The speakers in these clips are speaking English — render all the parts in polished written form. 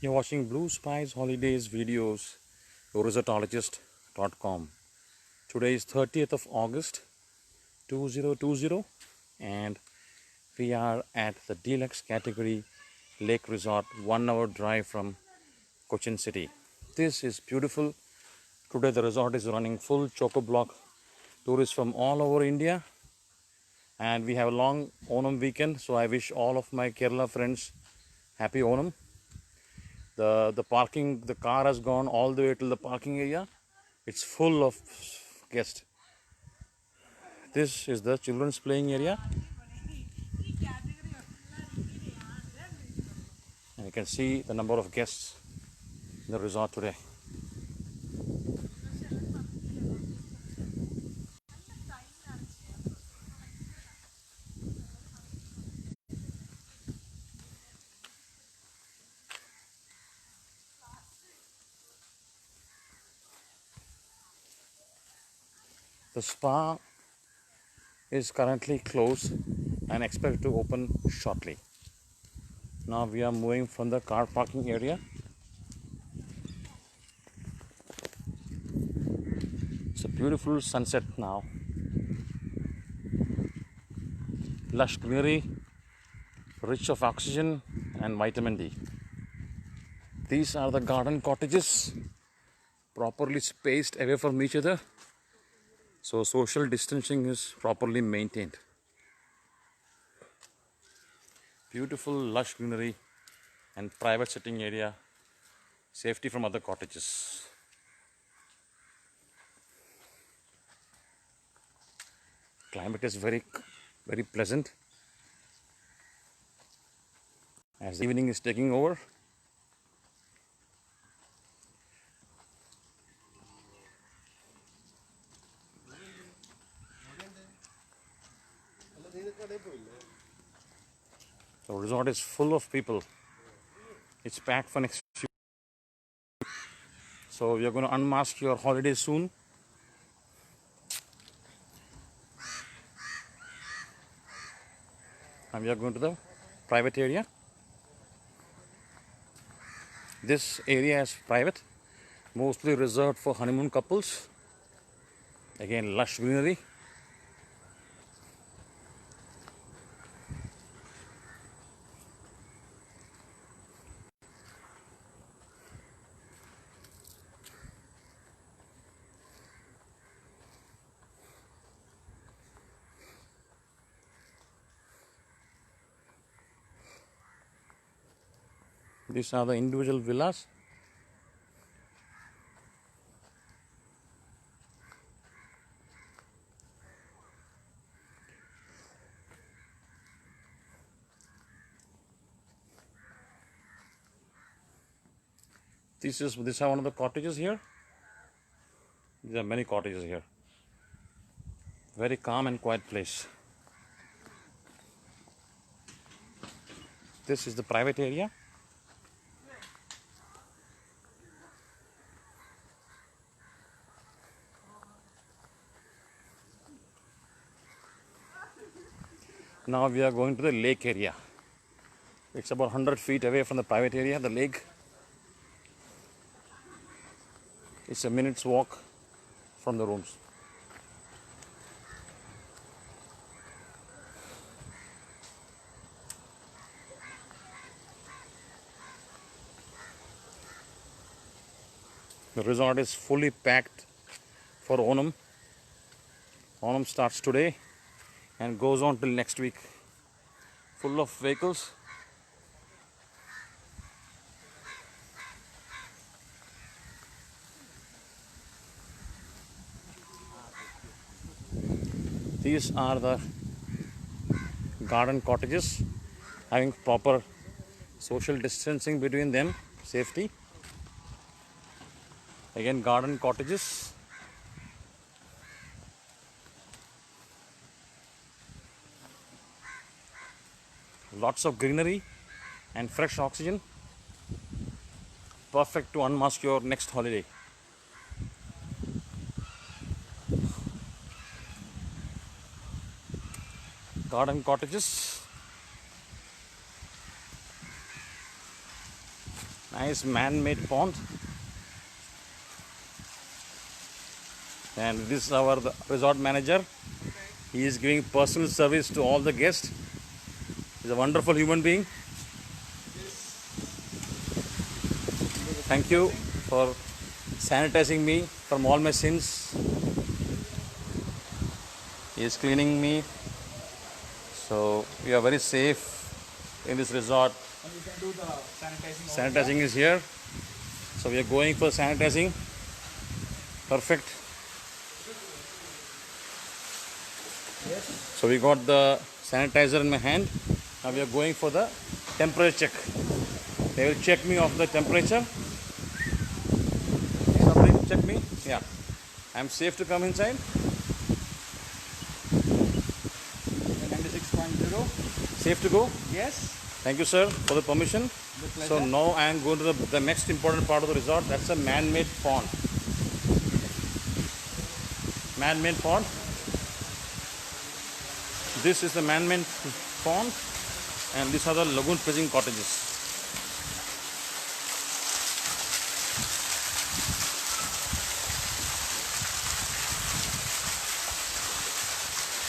You're watching Blue Spice Holidays videos, Resortologist.com. Today is 30th of August 2020 and we are at the deluxe category Lake Resort, 1 hour drive from Cochin City. This is beautiful. Today the resort is running full choco-block tourists from all over India, and we have a long Onam weekend, so I wish all of my Kerala friends happy Onam. The car has gone all the way to the parking area. It's full of guests. This is the children's playing area, and you can see the number of guests in the resort today. The spa is currently closed and expected to open shortly. Now we are moving from the car parking area. It's a beautiful sunset now. Lush greenery, rich of oxygen and vitamin D. These are the garden cottages, properly spaced away from each other, so social distancing is properly maintained. Beautiful lush greenery and private sitting area, safety from other cottages. Climate is very pleasant as the evening is taking over. The resort is full of people. It's packed for next few. So we are going to unmask your holiday soon. And we are going to the private area. This area is private, mostly reserved for honeymoon couples. Again, lush greenery. These are the individual villas. These are one of the cottages here. There are many cottages here. Very calm and quiet place. This is the private area. Now we are going to the lake area. It's about 100 feet away from the private area, the lake. It's a minute's walk from the rooms. The resort is fully packed for Onam. Onam starts today and goes on till next week. Full of vehicles. These are the garden cottages, having proper social distancing between them, safety. Again, garden cottages. Lots of greenery and fresh oxygen. Perfect to unmask your next holiday. Garden cottages. Nice man-made pond. And this is our resort manager. He is giving personal service to all the guests. He's a wonderful human being. Thank you for sanitizing me from all my sins. He is cleaning me. So we are very safe in this resort. And you can do the sanitizing. Sanitizing is here. So we are going for sanitizing. Perfect. Yes. So we got the sanitizer in my hand. Now we are going for the temperature check. They will check me of the temperature. Somebody check me. Yeah. I'm safe to come inside. 96.0. Safe to go. Yes. Thank you, sir, for the permission. With pleasure. So now I am going to the next important part of the resort. That's a man-made pond. Man-made pond. This is the man-made pond, and these are the lagoon fishing cottages.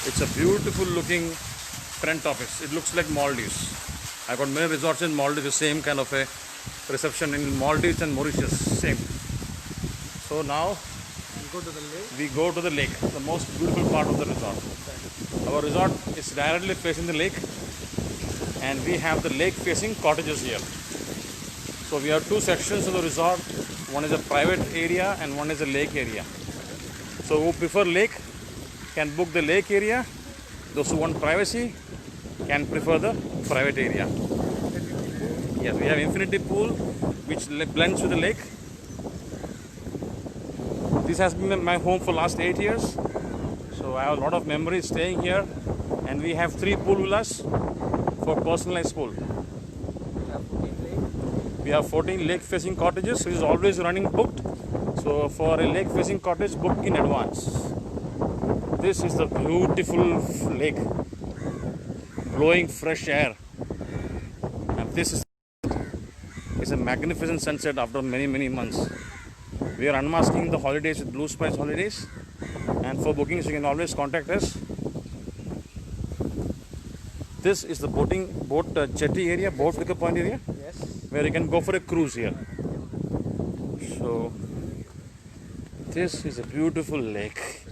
It's a beautiful looking front office. It looks like Maldives. I got many resorts in Maldives, the same kind of a reception in Maldives and Mauritius, same. So now You go to the lake. we go to the lake, the most beautiful part of the resort. Our resort is directly facing the lake, and we have the lake facing cottages here. So we have two sections of the resort. One is a private area and one is a lake area. So who prefer lake can book the lake area. Those who want privacy can prefer the private area. Yes, we have infinity pool which blends with the lake. This has been my home for last 8 years. So I have a lot of memories staying here, and we have 3 pool villas for personalized pool. We have 14 lake facing cottages, which is always running booked. So for a lake facing cottage, book in advance. This is the beautiful lake, blowing fresh air, and this is a magnificent sunset after many months. We are unmasking the holidays with Blue Spice Holidays, and for bookings you can always contact us. This is the boat jetty area, boat pickup point area, Yes. where you can go for a cruise here. So this is a beautiful lake,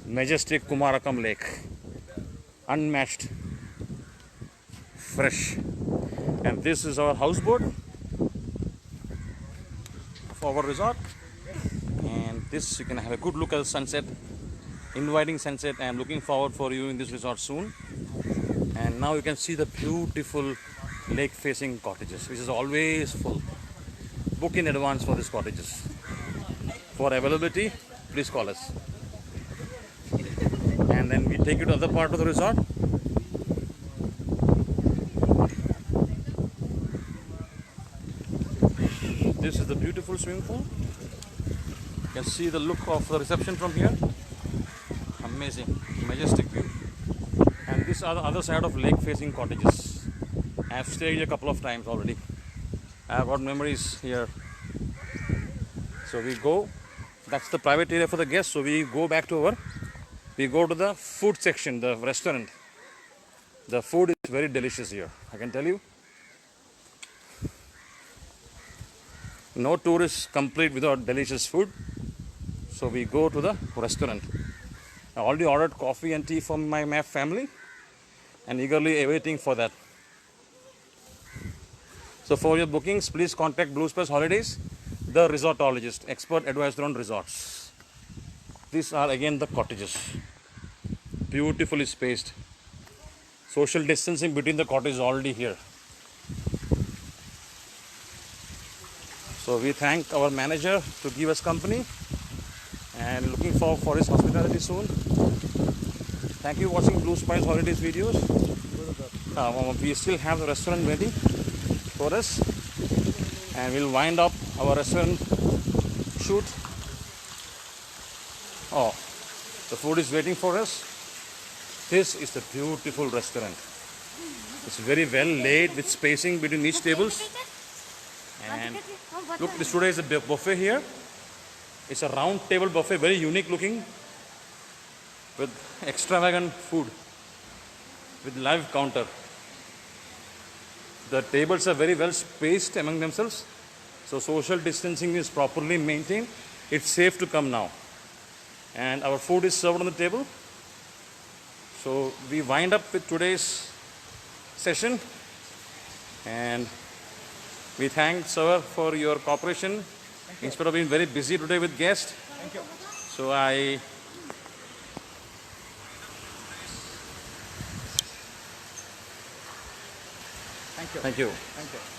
majestic Kumarakam Lake, unmatched, fresh. And this is our houseboat for our resort. And this you can have a good look at the sunset, inviting sunset. I am looking forward for you in this resort soon. And now you can see the beautiful lake facing cottages, which is always full. Book in advance for these cottages. For availability, please call us. And then we take you to other part of the resort. This is the beautiful swimming pool. You can see the look of the reception from here. Amazing, majestic view. And this are the other side of lake facing cottages. I have stayed here a couple of times already. I have got memories here. So we go, that's the private area for the guests. So we go back to we go to the food section, the restaurant. The food is very delicious here, I can tell you. No tour is complete without delicious food. So we go to the restaurant. I already ordered coffee and tea for my family and eagerly awaiting for that. So for your bookings, please contact Blue Spice Holidays, the resortologist, expert advisor on resorts. These are again the cottages, beautifully spaced. Social distancing between the cottages already here. So we thank our manager to give us company and looking forward for his hospitality soon. Thank you for watching Blue Spice Holidays videos. We still have the restaurant waiting for us, and we'll wind up our restaurant shoot. Oh, the food is waiting for us. This is the beautiful restaurant. It's very well laid with spacing between each tables. And look, this today is a buffet here. It's a round table buffet, very unique looking, with extravagant food, with live counter. The tables are very well spaced among themselves, so social distancing is properly maintained. It's safe to come now. And our food is served on the table. So we wind up with today's session, and we thank sir for your cooperation in spite of being very busy today with guests. Thank you. So I Thank you. thank you. Thank you.